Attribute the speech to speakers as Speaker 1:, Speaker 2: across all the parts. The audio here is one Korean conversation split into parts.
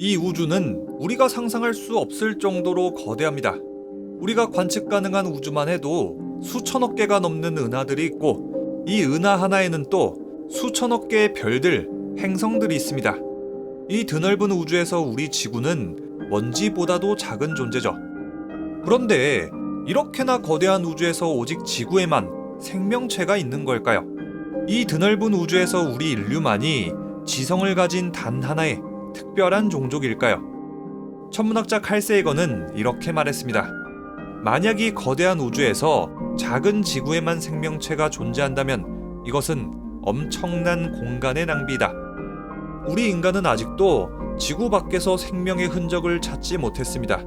Speaker 1: 이 우주는 우리가 상상할 수 없을 정도로 거대합니다. 우리가 관측 가능한 우주만 해도 수천억 개가 넘는 은하들이 있고, 이 은하 하나에는 또 수천억 개의 별들, 행성들이 있습니다. 이 드넓은 우주에서 우리 지구는 먼지보다도 작은 존재죠. 그런데 이렇게나 거대한 우주에서 오직 지구에만 생명체가 있는 걸까요? 이 드넓은 우주에서 우리 인류만이 지성을 가진 단 하나의 특별한 종족일까요? 천문학자 칼 세이건은 이렇게 말했습니다. 만약 이 거대한 우주에서 작은 지구에만 생명체가 존재한다면 이것은 엄청난 공간의 낭비다. 우리 인간은 아직도 지구 밖에서 생명의 흔적을 찾지 못했습니다.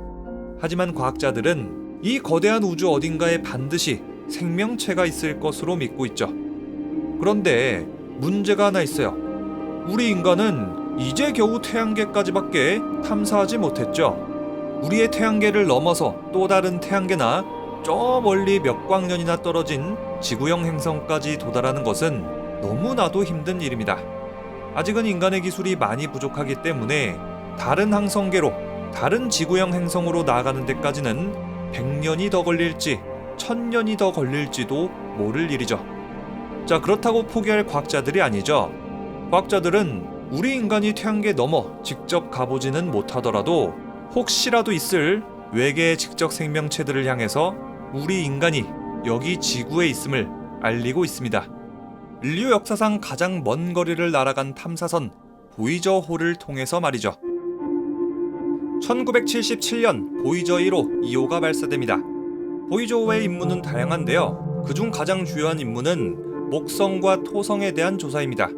Speaker 1: 하지만 과학자들은 이 거대한 우주 어딘가에 반드시 생명체가 있을 것으로 믿고 있죠. 그런데 문제가 하나 있어요. 우리 인간은 이제 겨우 태양계까지밖에 탐사하지 못했죠. 우리의 태양계를 넘어서 또 다른 태양계나 저 멀리 몇 광년이나 떨어진 지구형 행성까지 도달하는 것은 너무나도 힘든 일입니다. 아직은 인간의 기술이 많이 부족하기 때문에 다른 항성계로, 다른 지구형 행성으로 나아가는 데까지는 100년이 더 걸릴지 1000년이 더 걸릴지도 모를 일이죠. 자, 그렇다고 포기할 과학자들이 아니죠. 과학자들은 우리 인간이 태양계 넘어 직접 가보지는 못하더라도 혹시라도 있을 외계의 직접 생명체들을 향해서 우리 인간이 여기 지구에 있음을 알리고 있습니다. 인류 역사상 가장 먼 거리를 날아간 탐사선 보이저호를 통해서 말이죠. 1977년 보이저 1호 2호가 발사됩니다. 보이저호의 임무는 다양한데요. 그중 가장 주요한 임무는 목성과 토성에 대한 조사입니다.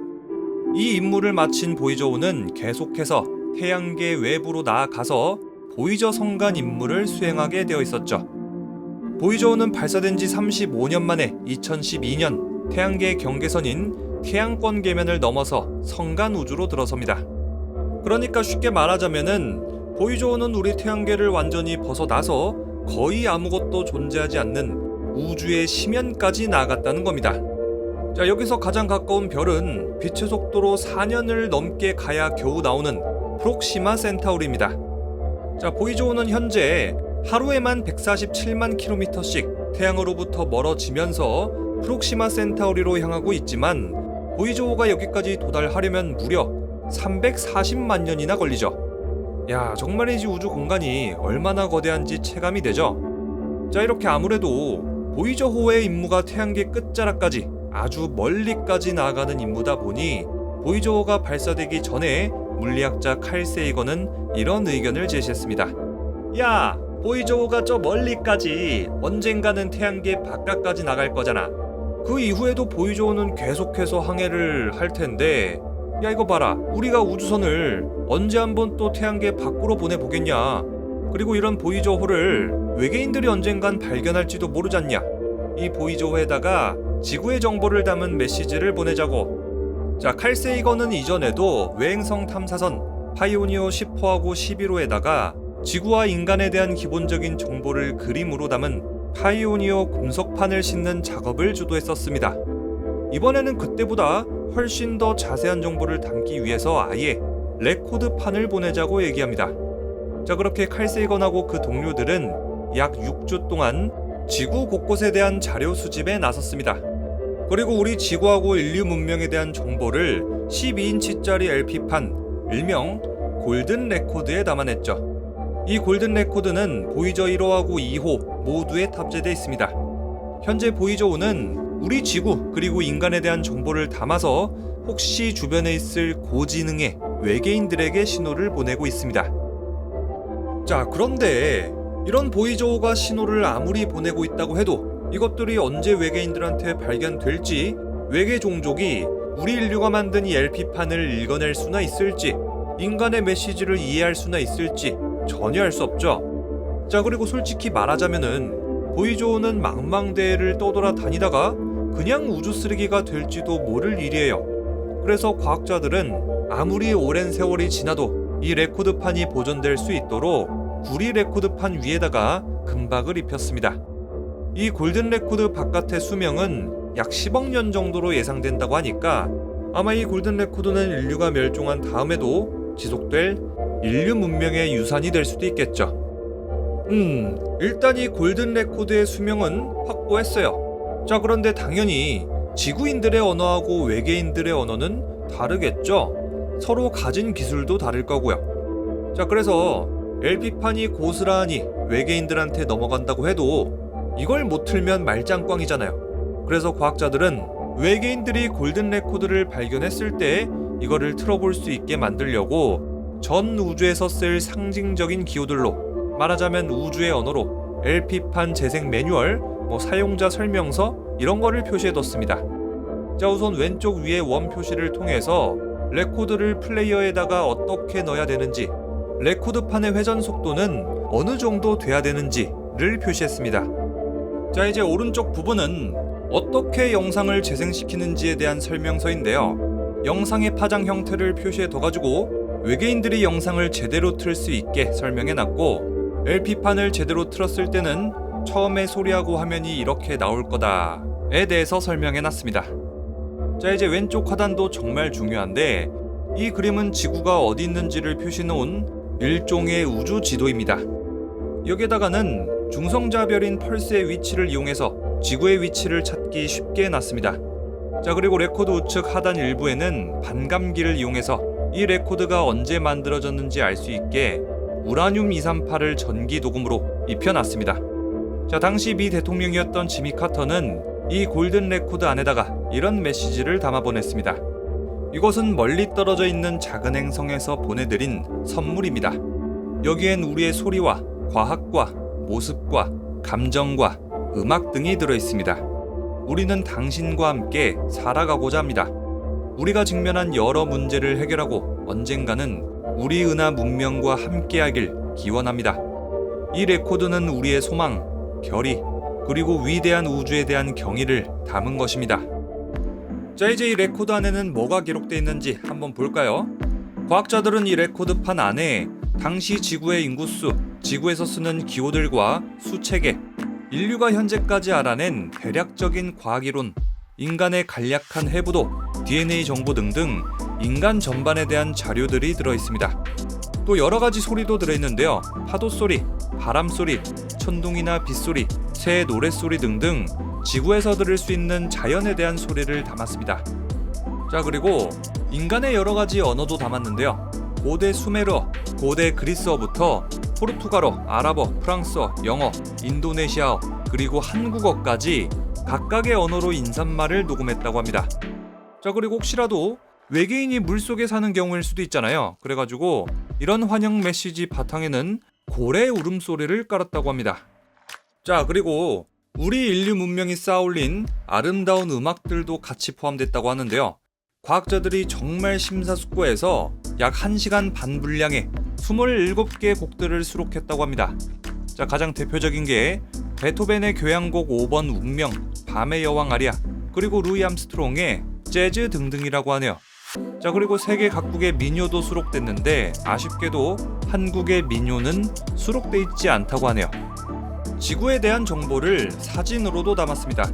Speaker 1: 이 임무를 마친 보이저호는 계속해서 태양계 외부로 나아가서 보이저 성간 임무를 수행하게 되어 있었죠. 보이저호는 발사된 지 35년 만에 2012년 태양계의 경계선인 태양권 계면을 넘어서 성간 우주로 들어섭니다. 그러니까 쉽게 말하자면은 보이저호는 우리 태양계를 완전히 벗어나서 거의 아무것도 존재하지 않는 우주의 심연까지 나아갔다는 겁니다. 자, 여기서 가장 가까운 별은 빛의 속도로 4년을 넘게 가야 겨우 나오는 프록시마 센타우리입니다. 자, 보이저호는 현재 하루에만 147만 킬로미터씩 태양으로부터 멀어지면서 프록시마 센타우리로 향하고 있지만 보이저호가 여기까지 도달하려면 무려 340만 년이나 걸리죠. 야, 정말이지 우주 공간이 얼마나 거대한지 체감이 되죠. 자, 이렇게 아무래도 보이저호의 임무가 태양계 끝자락까지 아주 멀리까지 나아가는 임무다 보니 보이저호가 발사되기 전에 물리학자 칼 세이건은 이런 의견을 제시했습니다. 야, 보이저호가 저 멀리까지 언젠가는 태양계 바깥까지 나갈 거잖아. 그 이후에도 보이저호는 계속해서 항해를 할 텐데, 야, 이거 봐라. 우리가 우주선을 언제 한번 또 태양계 밖으로 보내보겠냐. 그리고 이런 보이저호를 외계인들이 언젠간 발견할지도 모르잖냐. 이 보이저호에다가 지구의 정보를 담은 메시지를 보내자고. 자, 칼 세이건은 이전에도 외행성 탐사선 파이오니어 10호하고 11호에다가 지구와 인간에 대한 기본적인 정보를 그림으로 담은 파이오니어 금속판을 싣는 작업을 주도했었습니다. 이번에는 그때보다 훨씬 더 자세한 정보를 담기 위해서 아예 레코드판을 보내자고 얘기합니다. 자, 그렇게 칼 세이건하고 그 동료들은 약 6주 동안 지구 곳곳에 대한 자료 수집에 나섰습니다. 그리고 우리 지구하고 인류 문명에 대한 정보를 12인치짜리 LP판, 일명 골든 레코드에 담아냈죠. 이 골든 레코드는 보이저 1호하고 2호 모두에 탑재되어 있습니다. 현재 보이저 5는 우리 지구 그리고 인간에 대한 정보를 담아서 혹시 주변에 있을 고지능의 외계인들에게 신호를 보내고 있습니다. 자, 그런데 이런 보이저 5가 신호를 아무리 보내고 있다고 해도 이것들이 언제 외계인들한테 발견될지, 외계 종족이 우리 인류가 만든 이 LP판을 읽어낼 수나 있을지, 인간의 메시지를 이해할 수나 있을지 전혀 알 수 없죠. 자, 그리고 솔직히 말하자면은 보이저호는 망망대해를 떠돌아다니다가 그냥 우주 쓰레기가 될지도 모를 일이에요. 그래서 과학자들은 아무리 오랜 세월이 지나도 이 레코드판이 보존될 수 있도록 구리 레코드판 위에다가 금박을 입혔습니다. 이 골든 레코드 바깥의 수명은 약 10억 년 정도로 예상된다고 하니까 아마 이 골든 레코드는 인류가 멸종한 다음에도 오래도록 지속될 인류 문명의 유산이 될 수도 있겠죠. 일단 이 골든 레코드의 수명은 확보했어요. 자, 그런데 당연히 지구인들의 언어하고 외계인들의 언어는 다르겠죠. 서로 가진 기술도 다를 거고요. 자, 그래서 LP판이 고스란히 외계인들한테 넘어간다고 해도 이걸 못 틀면 말짱꽝이잖아요. 그래서 과학자들은 외계인들이 골든 레코드를 발견했을 때 이거를 틀어볼 수 있게 만들려고 전 우주에서 쓸 상징적인 기호들로, 말하자면 우주의 언어로 LP판 재생 매뉴얼, 사용자 설명서 이런 거를 표시해뒀습니다. 자, 우선 왼쪽 위에 원 표시를 통해서 레코드를 플레이어에다가 어떻게 넣어야 되는지, 레코드판의 회전 속도는 어느 정도 돼야 되는지를 표시했습니다. 자, 이제 오른쪽 부분은 어떻게 영상을 재생시키는지에 대한 설명서인데요. 영상의 파장 형태를 표시해둬가지고 외계인들이 영상을 제대로 틀 수 있게 설명해놨고, LP판을 제대로 틀었을 때는 처음에 소리하고 화면이 이렇게 나올 거다에 대해서 설명해놨습니다. 자, 이제 왼쪽 하단도 정말 중요한데, 이 그림은 지구가 어디 있는지를 표시해놓은 일종의 우주 지도입니다. 여기에다가는 중성자별인 펄스의 위치를 이용해서 지구의 위치를 찾기 쉽게 해놨습니다. 자, 그리고 레코드 우측 하단 일부에는 반감기를 이용해서 이 레코드가 언제 만들어졌는지 알 수 있게 우라늄 238을 전기 도금으로 입혀놨습니다. 자, 당시 미 대통령이었던 지미 카터는 이 골든 레코드 안에다가 이런 메시지를 담아 보냈습니다. 이것은 멀리 떨어져 있는 작은 행성에서 보내드린 선물입니다. 여기엔 우리의 소리와 과학과 모습과 감정과 음악 등이 들어있습니다. 우리는 당신과 함께 살아가고자 합니다. 우리가 직면한 여러 문제를 해결하고 언젠가는 우리 은하 문명과 함께하길 기원합니다. 이 레코드는 우리의 소망, 결의, 그리고 위대한 우주에 대한 경의를 담은 것입니다. 자, 이제 이 레코드 안에는 뭐가 기록되어 있는지 한번 볼까요? 과학자들은 이 레코드판 안에 당시 지구의 인구수, 지구에서 쓰는 기호들과 수체계, 인류가 현재까지 알아낸 대략적인 과학이론, 인간의 간략한 해부도, DNA 정보 등등 인간 전반에 대한 자료들이 들어있습니다. 또 여러가지 소리도 들어있는데요. 파도소리, 바람소리, 천둥이나 빗소리, 새의 노랫소리 등등 지구에서 들을 수 있는 자연에 대한 소리를 담았습니다. 자, 그리고 인간의 여러가지 언어도 담았는데요. 고대 수메르어, 고대 그리스어부터 포르투갈어, 아랍어, 프랑스어, 영어, 인도네시아어, 그리고 한국어까지 각각의 언어로 인사말을 녹음했다고 합니다. 자, 그리고 혹시라도 외계인이 물속에 사는 경우일 수도 있잖아요. 그래가지고 이런 환영 메시지 바탕에는 고래 울음소리를 깔았다고 합니다. 자, 그리고 우리 인류 문명이 쌓아올린 아름다운 음악들도 같이 포함됐다고 하는데요. 과학자들이 정말 심사숙고해서 약 1시간 반 분량의 27개의 곡들을 수록했다고 합니다. 자, 가장 대표적인 게 베토벤의 교향곡 5번 운명, 밤의 여왕 아리아, 그리고 루이 암스트롱의 재즈 등등이라고 하네요. 자, 그리고 세계 각국의 민요도 수록됐는데 아쉽게도 한국의 민요는 수록돼 있지 않다고 하네요. 지구에 대한 정보를 사진으로도 담았습니다.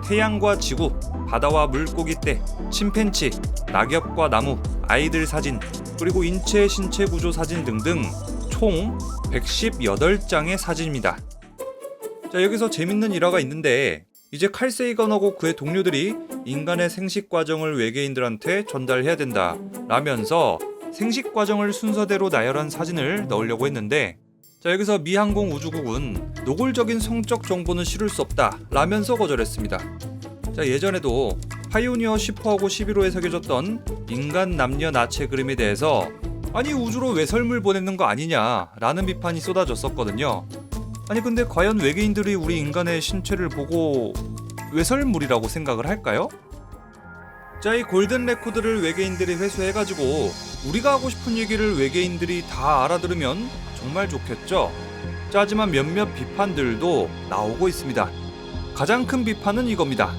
Speaker 1: 태양과 지구, 바다와 물고기떼, 침팬치, 낙엽과 나무, 아이들 사진, 그리고 인체 신체 구조 사진 등등 총 118장의 사진입니다. 자, 여기서 재밌는 일화가 있는데, 이제 칼 세이건하고 그의 동료들이 인간의 생식 과정을 외계인들한테 전달해야 된다 라면서 생식 과정을 순서대로 나열한 사진을 넣으려고 했는데, 자, 여기서 미 항공우주국은 노골적인 성적 정보는 실을 수 없다 라면서 거절했습니다. 자, 예전에도 파이오니어 10호하고 11호에 새겨졌던 인간 남녀 나체 그림에 대해서 아니 우주로 외설물 보내는 거 아니냐 라는 비판이 쏟아졌었거든요. 아니 근데 과연 외계인들이 우리 인간의 신체를 보고 외설물이라고 생각을 할까요? 자, 이 골든 레코드를 외계인들이 회수해가지고 우리가 하고 싶은 얘기를 외계인들이 다 알아들으면 정말 좋겠죠? 자, 하지만 몇몇 비판들도 나오고 있습니다. 가장 큰 비판은 이겁니다.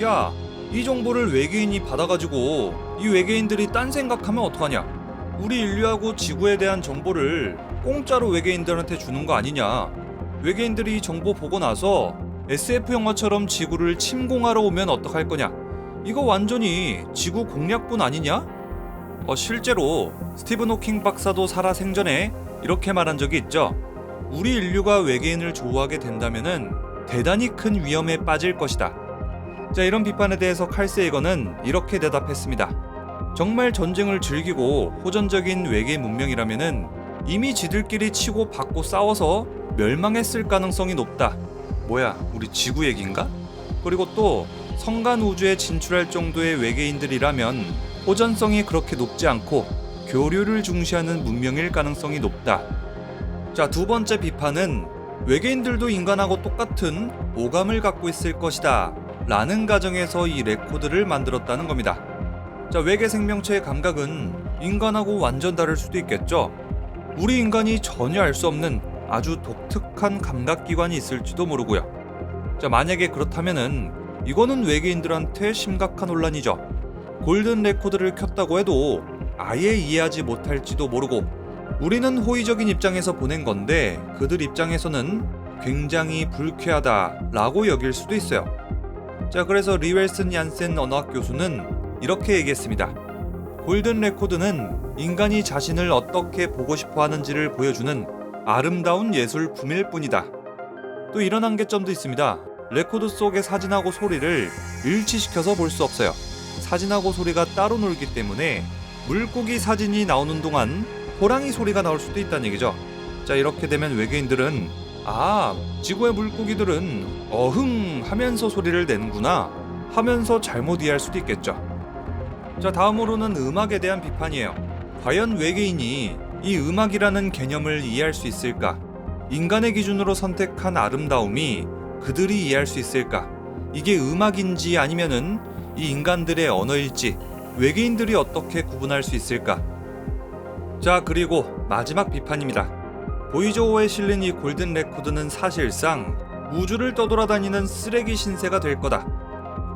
Speaker 1: 야, 이 정보를 외계인이 받아가지고 이 외계인들이 딴 생각하면 어떡하냐? 우리 인류하고 지구에 대한 정보를 공짜로 외계인들한테 주는 거 아니냐? 외계인들이 이 정보 보고 나서 SF 영화처럼 지구를 침공하러 오면 어떡할 거냐? 이거 완전히 지구 공략뿐 아니냐? 실제로 스티븐 호킹 박사도 살아생전에 이렇게 말한 적이 있죠. 우리 인류가 외계인을 조우하게 된다면은 대단히 큰 위험에 빠질 것이다. 자, 이런 비판에 대해서 칼 세이건은 이렇게 대답했습니다. 정말 전쟁을 즐기고 호전적인 외계 문명이라면은 이미 지들끼리 치고 받고 싸워서 멸망했을 가능성이 높다. 뭐야, 우리 지구 얘기인가? 그리고 또 성간 우주에 진출할 정도의 외계인들이라면 호전성이 그렇게 높지 않고 교류를 중시하는 문명일 가능성이 높다. 자, 두 번째 비판은 외계인들도 인간하고 똑같은 오감을 갖고 있을 것이다 라는 가정에서 이 레코드를 만들었다는 겁니다. 자, 외계 생명체의 감각은 인간하고 완전 다를 수도 있겠죠. 우리 인간이 전혀 알 수 없는 아주 독특한 감각기관이 있을지도 모르고요. 자, 만약에 그렇다면은 이거는 외계인들한테 심각한 혼란이죠. 골든 레코드를 켰다고 해도 아예 이해하지 못할지도 모르고 우리는 호의적인 입장에서 보낸 건데 그들 입장에서는 굉장히 불쾌하다라고 여길 수도 있어요. 자, 그래서 리웰슨 얀센 언어학 교수는 이렇게 얘기했습니다. 골든 레코드는 인간이 자신을 어떻게 보고 싶어 하는지를 보여주는 아름다운 예술품일 뿐이다. 또 이런 한계점도 있습니다. 레코드 속의 사진하고 소리를 일치시켜서 볼 수 없어요. 사진하고 소리가 따로 놀기 때문에 물고기 사진이 나오는 동안 호랑이 소리가 나올 수도 있다는 얘기죠. 자, 이렇게 되면 외계인들은 지구의 물고기들은 어흥 하면서 소리를 내는구나 하면서 잘못 이해할 수도 있겠죠. 자, 다음으로는 음악에 대한 비판이에요. 과연 외계인이 이 음악이라는 개념을 이해할 수 있을까? 인간의 기준으로 선택한 아름다움이 그들이 이해할 수 있을까? 이게 음악인지 아니면은 이 인간들의 언어일지 외계인들이 어떻게 구분할 수 있을까? 자, 그리고 마지막 비판입니다. 보이저 5에 실린 이 골든 레코드는 사실상 우주를 떠돌아다니는 쓰레기 신세가 될 거다.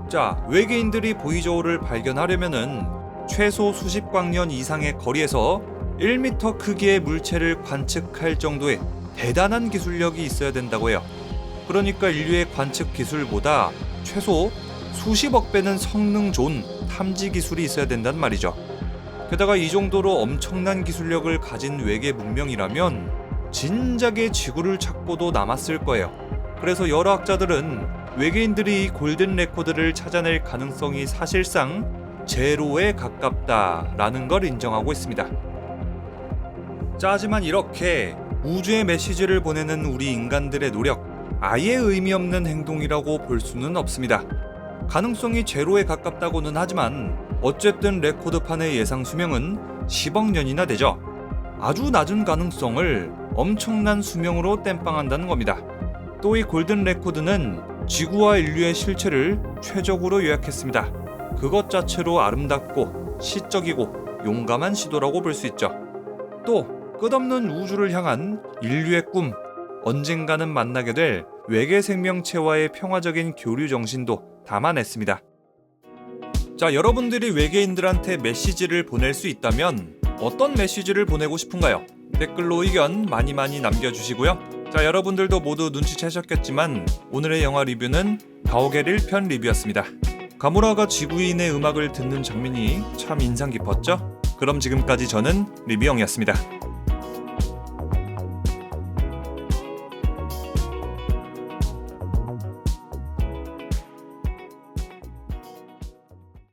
Speaker 1: 자, 외계인들이 보이저 5를 발견하려면은 최소 수십 광년 이상의 거리에서 1m 크기의 물체를 관측할 정도의 대단한 기술력이 있어야 된다고 해요. 그러니까 인류의 관측 기술보다 최소 수십억 배는 성능 좋은 탐지 기술이 있어야 된단 말이죠. 게다가 이 정도로 엄청난 기술력을 가진 외계 문명이라면 진작에 지구를 찾고도 남았을 거예요. 그래서 여러 학자들은 외계인들이 이 골든 레코드를 찾아낼 가능성이 사실상 제로에 가깝다라는 걸 인정하고 있습니다. 자, 하지만 이렇게 우주에 메시지를 보내는 우리 인간들의 노력, 아예 의미 없는 행동이라고 볼 수는 없습니다. 가능성이 제로에 가깝다고는 하지만 어쨌든 레코드판의 예상 수명은 10억 년이나 되죠. 아주 낮은 가능성을 엄청난 수명으로 땜빵한다는 겁니다. 또 이 골든 레코드는 지구와 인류의 실체를 최적으로 요약했습니다. 그것 자체로 아름답고 시적이고 용감한 시도라고 볼 수 있죠. 또 끝없는 우주를 향한 인류의 꿈, 언젠가는 만나게 될 외계 생명체와의 평화적인 교류 정신도 담아냈습니다. 자, 여러분들이 외계인들한테 메시지를 보낼 수 있다면 어떤 메시지를 보내고 싶은가요? 댓글로 의견 많이 남겨주시고요. 자, 여러분들도 모두 눈치채셨겠지만 오늘의 영화 리뷰는 가오갤 1편 리뷰였습니다. 가무라가 지구인의 음악을 듣는 장면이 참 인상 깊었죠? 그럼 지금까지 저는 리뷰영이었습니다.